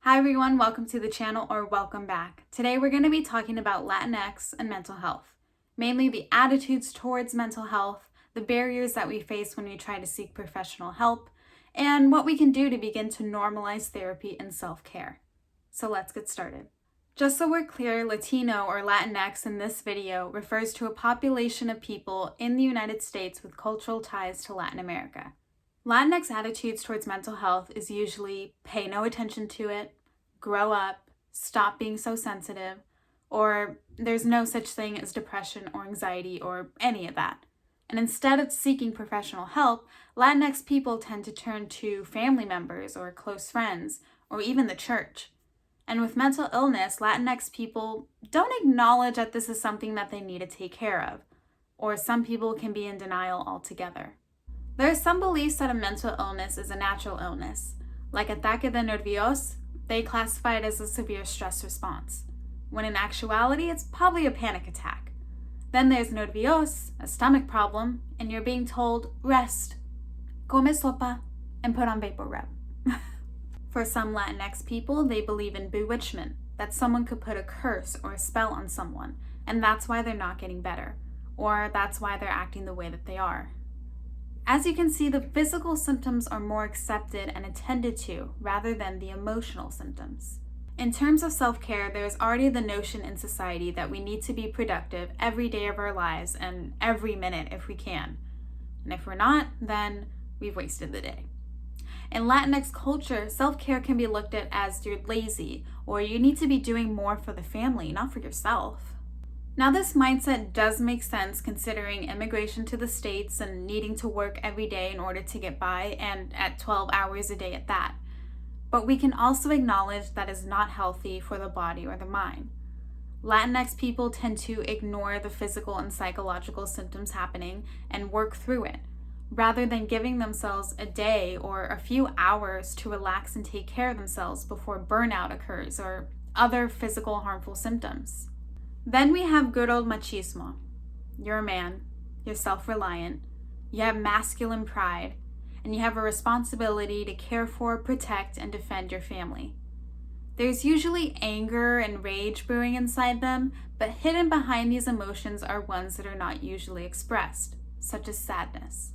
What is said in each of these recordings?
Hi everyone, welcome to the channel or welcome back. Today we're going to be talking about Latinx and mental health, mainly the attitudes towards mental health, the barriers that we face when we try to seek professional help, and what we can do to begin to normalize therapy and self-care. So let's get started. Just so we're clear, Latino or Latinx in this video refers to a population of people in the United States with cultural ties to Latin America. Latinx attitudes towards mental health is usually pay no attention to it, grow up, stop being so sensitive, or there's no such thing as depression or anxiety or any of that. And instead of seeking professional help, Latinx people tend to turn to family members or close friends or even the church. And with mental illness, Latinx people don't acknowledge that this is something that they need to take care of, or some people can be in denial altogether. There are some beliefs that a mental illness is a natural illness. Like ataque de nervios, they classify it as a severe stress response, when in actuality it's probably a panic attack. Then there's nervios, a stomach problem, and you're being told, rest, come sopa, and put on vapor rub. For some Latinx people, they believe in bewitchment, that someone could put a curse or a spell on someone, and that's why they're not getting better, or that's why they're acting the way that they are. As you can see, the physical symptoms are more accepted and attended to rather than the emotional symptoms. In terms of self-care, there's already the notion in society that we need to be productive every day of our lives and every minute if we can. And if we're not, then we've wasted the day. In Latinx culture, self-care can be looked at as you're lazy or you need to be doing more for the family, not for yourself. Now, this mindset does make sense considering immigration to the States and needing to work every day in order to get by, and at 12 hours a day at that. But we can also acknowledge that is not healthy for the body or the mind. Latinx people tend to ignore the physical and psychological symptoms happening and work through it, rather than giving themselves a day or a few hours to relax and take care of themselves before burnout occurs or other physical harmful symptoms. Then we have good old machismo. You're a man, you're self-reliant, you have masculine pride, and you have a responsibility to care for, protect, and defend your family. There's usually anger and rage brewing inside them, but hidden behind these emotions are ones that are not usually expressed, such as sadness.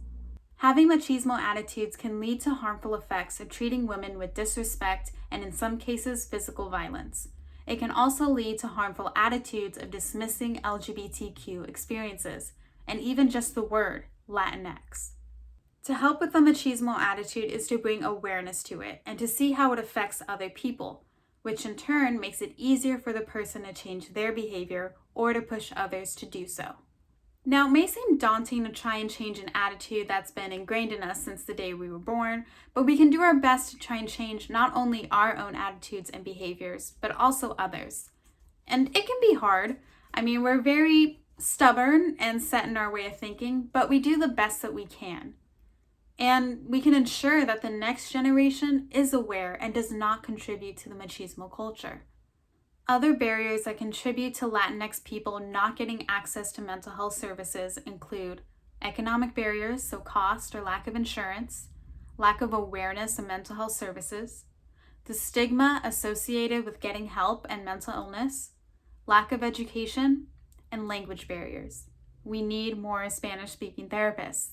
Having machismo attitudes can lead to harmful effects of treating women with disrespect and in some cases physical violence. It can also lead to harmful attitudes of dismissing LGBTQ experiences, and even just the word Latinx. To help with the machismo attitude is to bring awareness to it and to see how it affects other people, which in turn makes it easier for the person to change their behavior or to push others to do so. Now, it may seem daunting to try and change an attitude that's been ingrained in us since the day we were born, but we can do our best to try and change not only our own attitudes and behaviors, but also others. And it can be hard. We're very stubborn and set in our way of thinking, but we do the best that we can. And we can ensure that the next generation is aware and does not contribute to the machismo culture. Other barriers that contribute to Latinx people not getting access to mental health services include economic barriers, so cost or lack of insurance, lack of awareness of mental health services, the stigma associated with getting help and mental illness, lack of education, and language barriers. We need more Spanish-speaking therapists.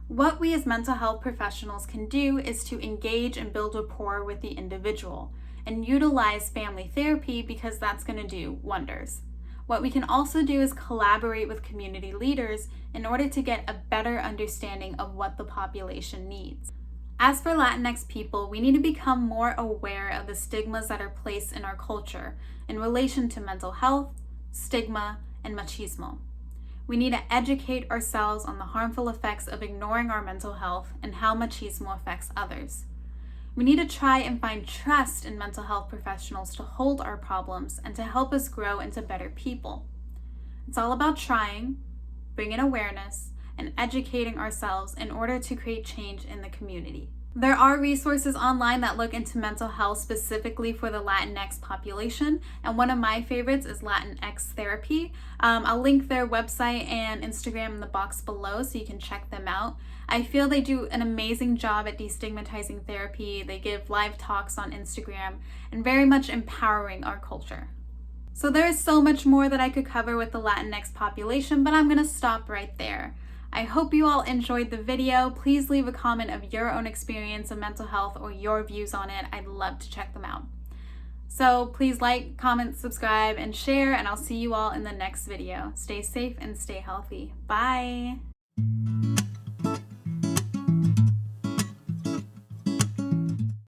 What we as mental health professionals can do is to engage and build rapport with the individual and utilize family therapy because that's going to do wonders. What we can also do is collaborate with community leaders in order to get a better understanding of what the population needs. As for Latinx people, we need to become more aware of the stigmas that are placed in our culture in relation to mental health, stigma, and machismo. We need to educate ourselves on the harmful effects of ignoring our mental health and how machismo affects others. We need to try and find trust in mental health professionals to hold our problems and to help us grow into better people. It's all about trying, bringing awareness, and educating ourselves in order to create change in the community. There are resources online that look into mental health specifically for the Latinx population, and one of my favorites is Latinx Therapy. I'll link their website and Instagram in the box below so you can check them out. I feel they do an amazing job at destigmatizing therapy. They give live talks on Instagram and very much empowering our culture. So there is so much more that I could cover with the Latinx population, but I'm going to stop right there. I hope you all enjoyed the video. Please leave a comment of your own experience of mental health or your views on it. I'd love to check them out. So please like, comment, subscribe, and share, and I'll see you all in the next video. Stay safe and stay healthy. Bye!